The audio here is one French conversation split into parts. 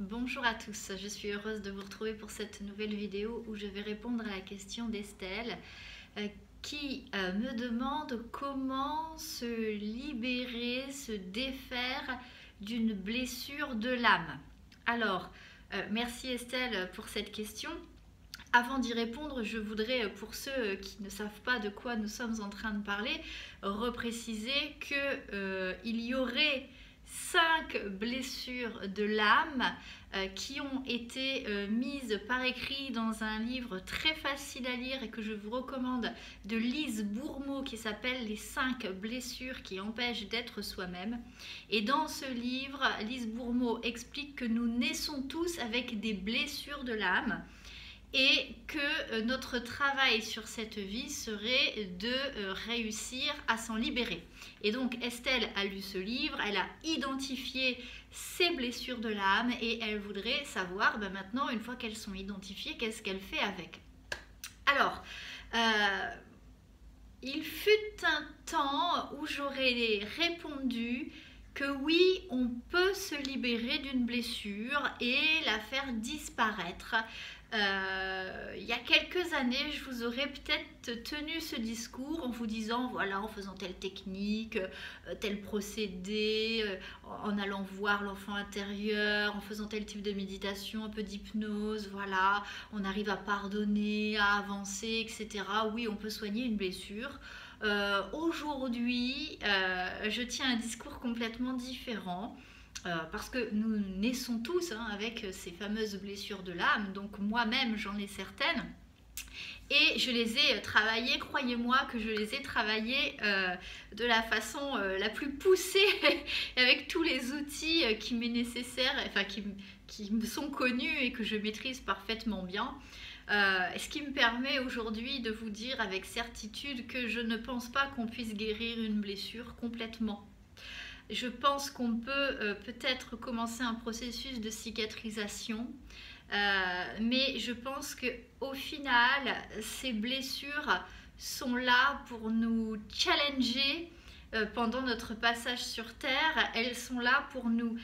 Bonjour à tous, je suis heureuse de vous retrouver pour cette nouvelle vidéo où je vais répondre à la question d'Estelle qui me demande comment se libérer, se défaire d'une blessure de l'âme. Alors, merci Estelle pour cette question. Avant d'y répondre, je voudrais, pour ceux qui ne savent pas de quoi nous sommes en train de parler, repréciser qu'il y aurait 5 blessures de l'âme qui ont été mises par écrit dans un livre très facile à lire et que je vous recommande de Lise Bourmeau qui s'appelle Les 5 blessures qui empêchent d'être soi-même. Et dans ce livre, Lise Bourmeau explique que nous naissons tous avec des blessures de l'âme et que notre travail sur cette vie serait de réussir à s'en libérer. Et donc Estelle a lu ce livre, elle a identifié ses blessures de l'âme et elle voudrait savoir maintenant, une fois qu'elles sont identifiées, qu'est-ce qu'elle fait avec. Alors, il fut un temps où j'aurais répondu que oui, on peut se libérer d'une blessure et la faire disparaître. Il y a quelques années, je vous aurais peut-être tenu ce discours en vous disant, voilà, en faisant telle technique, tel procédé, en allant voir l'enfant intérieur, en faisant tel type de méditation, un peu d'hypnose, voilà, on arrive à pardonner, à avancer, etc. Oui, on peut soigner une blessure. Aujourd'hui, je tiens un discours complètement différent. Parce que nous naissons tous avec ces fameuses blessures de l'âme, donc moi-même j'en ai certaines, et je les ai travaillées, croyez-moi que je les ai travaillées de la façon la plus poussée, avec tous les outils qui m'est nécessaire, enfin qui me sont connus et que je maîtrise parfaitement bien. Ce qui me permet aujourd'hui de vous dire avec certitude que je ne pense pas qu'on puisse guérir une blessure complètement. Je pense qu'on peut peut-être commencer un processus de cicatrisation, mais je pense qu'au final, ces blessures sont là pour nous challenger pendant notre passage sur Terre. Elles sont là pour nous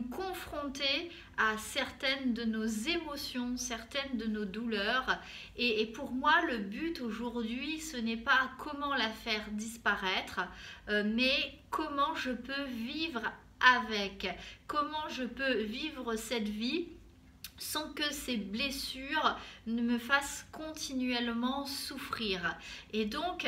confronter à certaines de nos émotions, certaines de nos douleurs. Et pour moi, le but aujourd'hui, ce n'est pas comment la faire disparaître, mais comment je peux vivre avec, comment je peux vivre cette vie sans que ces blessures ne me fassent continuellement souffrir. Et donc,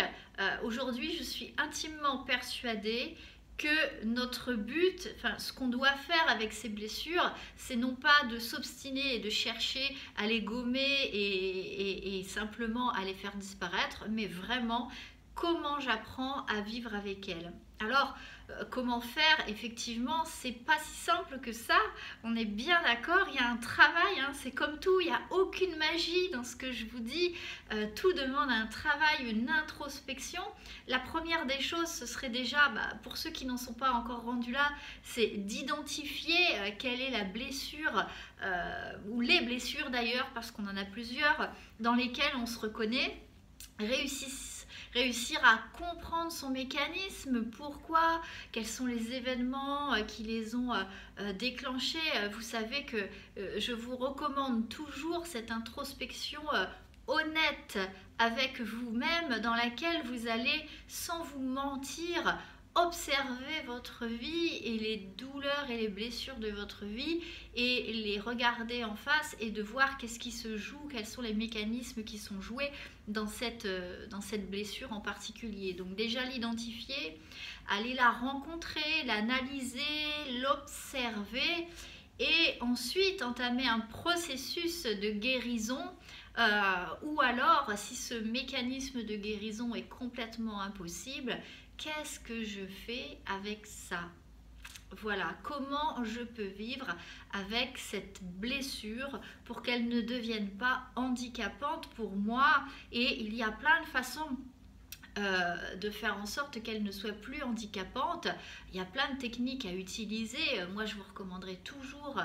aujourd'hui, je suis intimement persuadée que notre but, enfin ce qu'on doit faire avec ces blessures, c'est non pas de s'obstiner et de chercher à les gommer et simplement à les faire disparaître, mais vraiment comment j'apprends à vivre avec elles. Alors, comment faire? Effectivement, c'est pas si simple que ça. On est bien d'accord, il y a un travail, c'est comme tout, il n'y a aucune magie dans ce que je vous dis. Tout demande un travail, une introspection. La première des choses, ce serait déjà, pour ceux qui n'en sont pas encore rendus là, c'est d'identifier quelle est la blessure, ou les blessures d'ailleurs, parce qu'on en a plusieurs, dans lesquelles on se reconnaît. Réussir à comprendre son mécanisme, pourquoi, quels sont les événements qui les ont déclenchés. Vous savez que je vous recommande toujours cette introspection honnête avec vous-même dans laquelle vous allez, sans vous mentir, observer votre vie et les douleurs et les blessures de votre vie et les regarder en face et de voir qu'est-ce qui se joue, quels sont les mécanismes qui sont joués dans cette blessure en particulier. Donc déjà l'identifier, aller la rencontrer, l'analyser, l'observer et ensuite entamer un processus de guérison, ou alors si ce mécanisme de guérison est complètement impossible, qu'est-ce que je fais avec ça? Voilà, comment je peux vivre avec cette blessure pour qu'elle ne devienne pas handicapante pour moi. Et il y a plein de façons de faire en sorte qu'elle ne soit plus handicapante. Il y a plein de techniques à utiliser. Moi, je vous recommanderais toujours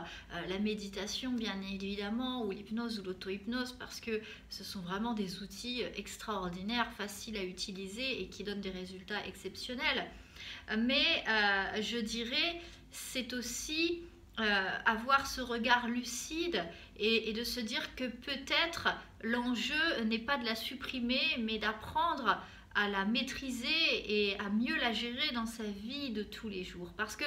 la méditation, bien évidemment, ou l'hypnose ou l'auto-hypnose, parce que ce sont vraiment des outils extraordinaires, faciles à utiliser et qui donnent des résultats exceptionnels. Mais je dirais, c'est aussi avoir ce regard lucide et de se dire que peut-être l'enjeu n'est pas de la supprimer, mais d'apprendre à la maîtriser et à mieux la gérer dans sa vie de tous les jours. Parce que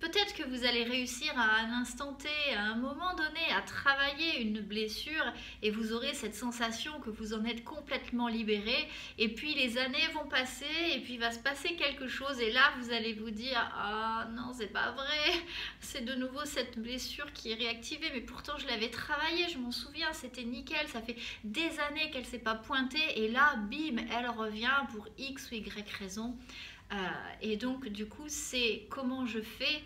peut-être que vous allez réussir à un instant T, à un moment donné, à travailler une blessure et vous aurez cette sensation que vous en êtes complètement libéré. Et puis les années vont passer et puis il va se passer quelque chose et là vous allez vous dire « Ah non, c'est pas vrai, c'est de nouveau cette blessure qui est réactivée, mais pourtant je l'avais travaillée, je m'en souviens, c'était nickel, ça fait des années qu'elle ne s'est pas pointée et là, bim, elle revient pour X ou Y raison. » Et donc du coup c'est comment je fais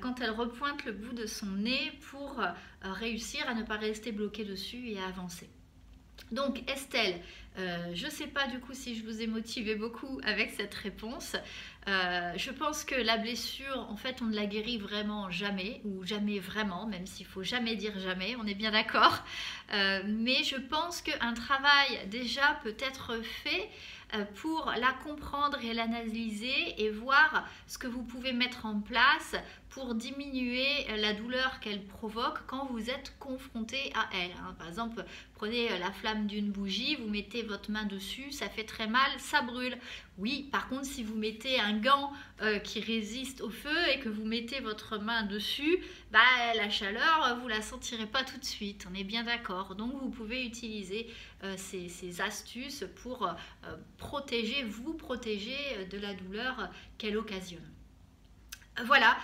quand elle repointe le bout de son nez pour réussir à ne pas rester bloqué dessus et à avancer. Donc Estelle, je ne sais pas du coup si je vous ai motivé beaucoup avec cette réponse. Je pense que la blessure, en fait, on ne la guérit vraiment jamais, ou jamais vraiment, même s'il ne faut jamais dire jamais, on est bien d'accord. Mais je pense qu'un travail déjà peut être fait pour la comprendre et l'analyser et voir ce que vous pouvez mettre en place pour diminuer la douleur qu'elle provoque quand vous êtes confronté à elle. Par exemple, prenez la flamme d'une bougie, vous mettez votre main dessus, ça fait très mal, ça brûle. Oui, par contre, si vous mettez un gant qui résiste au feu et que vous mettez votre main dessus, la chaleur, vous ne la sentirez pas tout de suite, on est bien d'accord. Donc, vous pouvez utiliser ces astuces pour vous protéger de la douleur qu'elle occasionne. Voilà,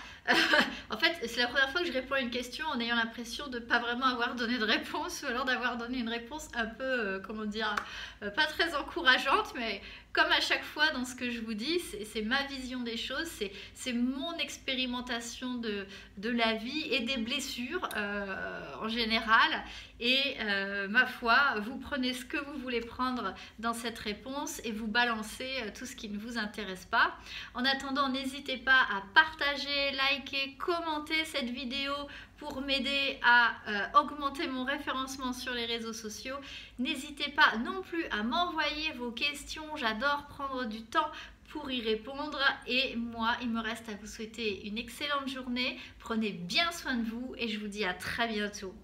en fait c'est la première fois que je réponds à une question en ayant l'impression de ne pas vraiment avoir donné de réponse ou alors d'avoir donné une réponse un peu, comment dire, pas très encourageante, mais comme à chaque fois dans ce que je vous dis, c'est ma vision des choses, c'est mon expérimentation de la vie et des blessures en général. Et ma foi, vous prenez ce que vous voulez prendre dans cette réponse et vous balancez tout ce qui ne vous intéresse pas. En attendant, n'hésitez pas à partager, liker, commenter cette vidéo pour m'aider à augmenter mon référencement sur les réseaux sociaux. N'hésitez pas non plus à m'envoyer vos questions, j'adore prendre du temps pour y répondre. Et moi, il me reste à vous souhaiter une excellente journée. Prenez bien soin de vous et je vous dis à très bientôt.